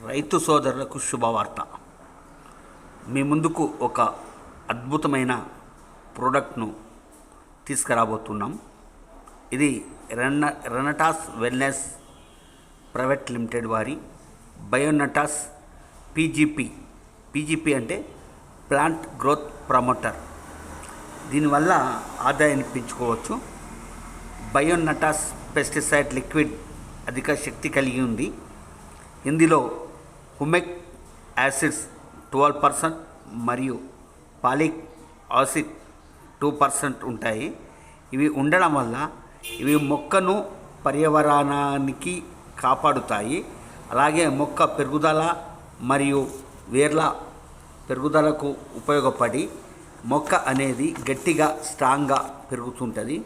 రైతు సోదరులకు శుభవార్త. మీ ముందుకు ఒక అద్భుతమైన ప్రోడక్ట్ను తీసుకురాబోతున్నాం. ఇది రెనటాస్ వెల్నెస్ ప్రైవేట్ లిమిటెడ్ వారి బయోనటాస్ పీజీపీ అంటే ప్లాంట్ గ్రోత్ ప్రమోటర్. దీనివల్ల ఆదాయాన్ని పెంచుకోవచ్చు. బయోనటాస్ పెస్టిసైడ్ లిక్విడ్ అధిక శక్తి కలిగి ఉంది. ఇందులో హుమిక్ యాసిడ్స్ 12% మరియు పాలిక్ యాసిడ్ 2% ఉంటాయి. ఇవి ఉండడం వల్ల ఇవి మొక్కను పర్యావరణానికి కాపాడుతాయి. అలాగే మొక్క పెరుగుదల మరియు వేర్ల పెరుగుదలకు ఉపయోగపడి మొక్క అనేది గట్టిగా స్ట్రాంగ్గా పెరుగుతుంటుంది.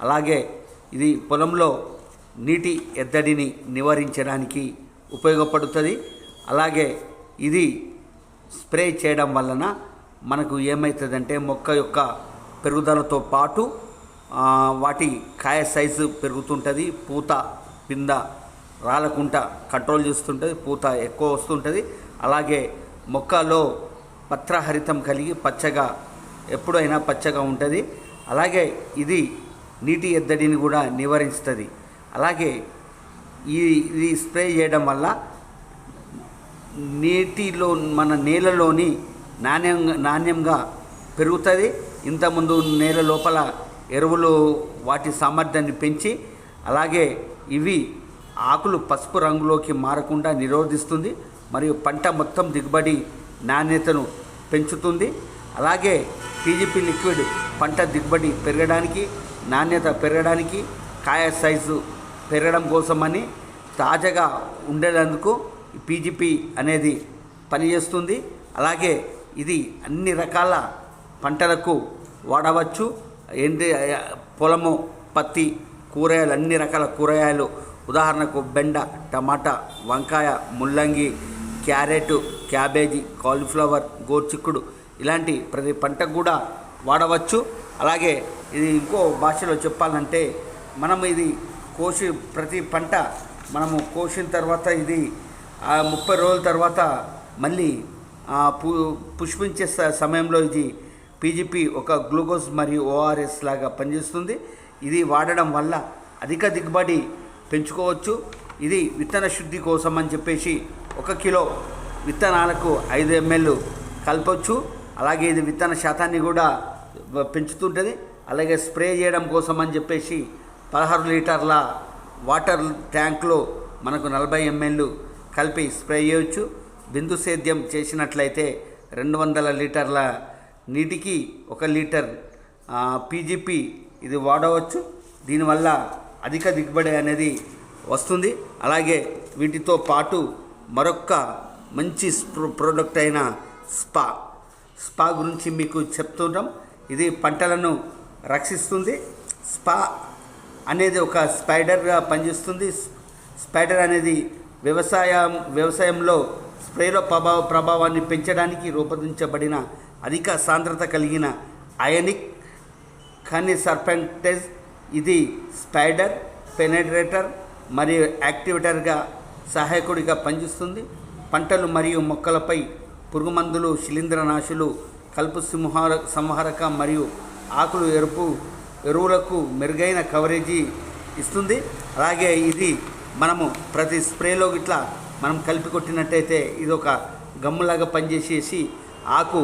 అలాగే ఇది పొలంలో నీటి ఎద్దడిని నివారించడానికి ఉపయోగపడుతుంది. అలాగే ఇది స్ప్రే చేయడం వలన మనకు ఏమవుతుందంటే మొక్క యొక్క పెరుగుదలతో పాటు వాటి కాయ సైజు పెరుగుతుంటుంది. పూత పింద రాలకుండా కంట్రోల్ చేస్తుంటుంది. పూత ఎక్కువ వస్తుంటుంది. అలాగే మొక్కలో పత్రహరితం కలిగి పచ్చగా ఎప్పుడైనా పచ్చగా ఉంటుంది. అలాగే ఇది నీటి ఎద్దడిని కూడా నివారిస్తుంది. అలాగే ఇది స్ప్రే చేయడం వల్ల నీటిలో మన నేలలోని నాణ్యంగా పెరుగుతుంది. ఇంతకుముందు నేల లోపల ఎరువులు వాటి సామర్థ్యాన్ని పెంచి అలాగే ఇవి ఆకులు పసుపు రంగులోకి మారకుండా నిరోధిస్తుంది మరియు పంట మొత్తం దిగుబడి నాణ్యతను పెంచుతుంది. అలాగే పీజీపీ లిక్విడ్ పంట దిగుబడి పెరగడానికి, నాణ్యత పెరగడానికి, కాయ సైజు పెరగడం కోసమని తాజాగా ఉండేందుకు పీజీపీ అనేది పనిచేస్తుంది. అలాగే ఇది అన్ని రకాల పంటలకు వాడవచ్చు. ఏంటి పొలము, పత్తి, కూరగాయలు, అన్ని రకాల కూరగాయలు, ఉదాహరణకు బెండ, టమాటా, వంకాయ, ముల్లంగి, క్యారెట్, క్యాబేజీ, కాలీఫ్లవర్, గోర్చిక్కుడు ఇలాంటి ప్రతి పంటకు కూడా వాడవచ్చు. అలాగే ఇది ఇంకో భాషలో చెప్పాలంటే మనం ఇది ప్రతి పంట మనము కోసిన తర్వాత ఇది 30 రోజుల తర్వాత మళ్ళీ పుష్పించే సమయంలో ఇది పీజీపీ ఒక గ్లూకోజ్ మరియు ఓఆర్ఎస్ లాగా పనిచేస్తుంది. ఇది వాడడం వల్ల అధిక దిగుబడి పెంచుకోవచ్చు. ఇది విత్తన శుద్ధి కోసం అని చెప్పేసి 1 కిలో విత్తనాలకు 5 ml కలపవచ్చు. అలాగే ఇది విత్తన శాతాన్ని కూడా పెంచుతుంటుంది. అలాగే స్ప్రే చేయడం కోసం అని చెప్పేసి 16 లీటర్ల వాటర్ ట్యాంక్లో మనకు 40 ml కలిపి స్ప్రే చేయవచ్చు. బిందు సేద్యం చేసినట్లయితే 200 లీటర్ల నీటికి 1 లీటర్ పీజీపీ ఇది వాడవచ్చు. దీనివల్ల అధిక దిగుబడి అనేది వస్తుంది. అలాగే వీటితో పాటు మరొక మంచి ప్రోడక్ట్ అయిన స్పా గురించి మీకు చెప్తుంటాం. ఇది పంటలను రక్షిస్తుంది. స్పా అనేది ఒక స్పైడర్గా పనిచేస్తుంది. స్పైడర్ అనేది వ్యవసాయంలో స్ప్రేలో ప్రభావాన్ని పెంచడానికి రూపొందించబడిన అధిక సాంద్రత కలిగిన అయనిక్ సర్పెంటేజ్. ఇది స్పైడర్ పెనెట్రేటర్ మరియు యాక్టివేటర్గా సహాయకుడిగా పనిచేస్తుంది. పంటలు మరియు మొక్కలపై పురుగుమందులు, శిలీంద్రనాశులు, కలుపు సంహారక మరియు ఆకులు ఎరువులకు మెరుగైన కవరేజీ ఇస్తుంది. అలాగే ఇది మనము ప్రతి స్ప్రేలో ఇట్లా మనం కలిపి కొట్టినట్టయితే ఇది ఒక గమ్ములాగా పనిచేసేసి ఆకు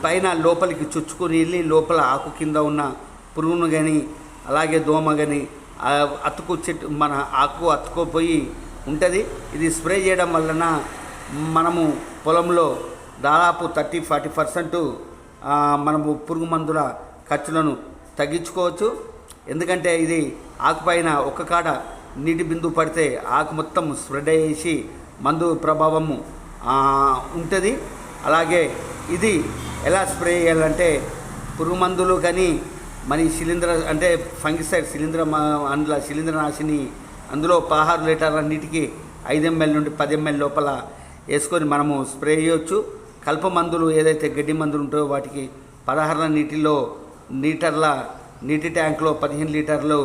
పైన లోపలికి చొచ్చుకొని వెళ్ళి లోపల ఆకు కింద ఉన్న పురుగును కానీ అలాగే దోమ కానీ మన ఆకు అతుక్కుపోయి ఉంటుంది. ఇది స్ప్రే చేయడం వలన మనము పొలంలో దాదాపు 30-40% మనము పురుగు మందుల ఖర్చులను తగ్గించుకోవచ్చు. ఎందుకంటే ఇది ఆకుపైన ఒక్క కాడ నీటి బిందువు పడితే ఆకు మొత్తం స్ప్రెడ్ అయ్యేసి మందు ప్రభావము ఉంటుంది. అలాగే ఇది ఎలా స్ప్రే చేయాలంటే పురుగు మందులు కానీ మరి అంటే ఫంగిసైడ్ శిలీంద్రనాశిని అందులో 16 లీటర్ల నీటికి 5 ml నుండి 10 ml లోపల వేసుకొని మనము స్ప్రే చేయవచ్చు. కలుపు మందులు ఏదైతే గడ్డి మందులు ఉంటాయో వాటికి 16 నీటి ట్యాంక్లో 15 లీటర్లు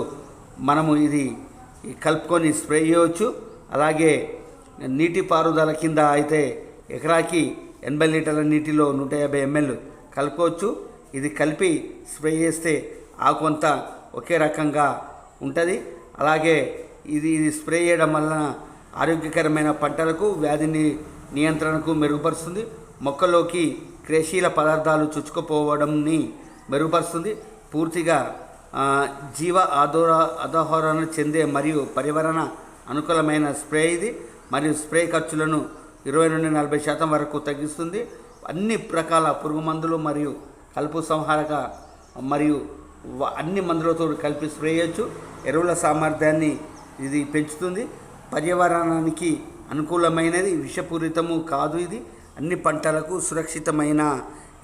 మనము ఇది కలుపుకొని స్ప్రే చేయవచ్చు. అలాగే నీటిపారుదల కింద అయితే ఎకరాకి 80 లీటర్ల నీటిలో 150 ml కలుపుకోవచ్చు. ఇది కలిపి స్ప్రే చేస్తే ఆకు అంతా ఒకే రకంగా ఉంటుంది. అలాగే ఇది స్ప్రే చేయడం వలన ఆరోగ్యకరమైన పంటలకు వ్యాధి నియంత్రణకు మెరుగుపరుస్తుంది. మొక్కలోకి క్రియాశీల పదార్థాలు చొచ్చుకుపోవడంని మెరుగుపరుస్తుంది. పూర్తిగా జీవ ఆదోహరణ చెందే మరియు పర్యావరణ అనుకూలమైన స్ప్రే ఇది. మరియు స్ప్రే ఖర్చులను 20 నుండి 40% వరకు తగ్గిస్తుంది. అన్ని రకాల పురుగు మందులు మరియు కలుపు సంహారక మరియు అన్ని మందులతో కలిపి స్ప్రే చేయొచ్చు. ఎరువుల సామర్థ్యాన్ని ఇది పెంచుతుంది. పర్యావరణానికి అనుకూలమైనది, విషపూరితము కాదు. ఇది అన్ని పంటలకు సురక్షితమైన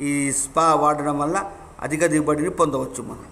ఈ స్పా వాడడం వల్ల అధిక దిగుబడిని పొందవచ్చు మనం.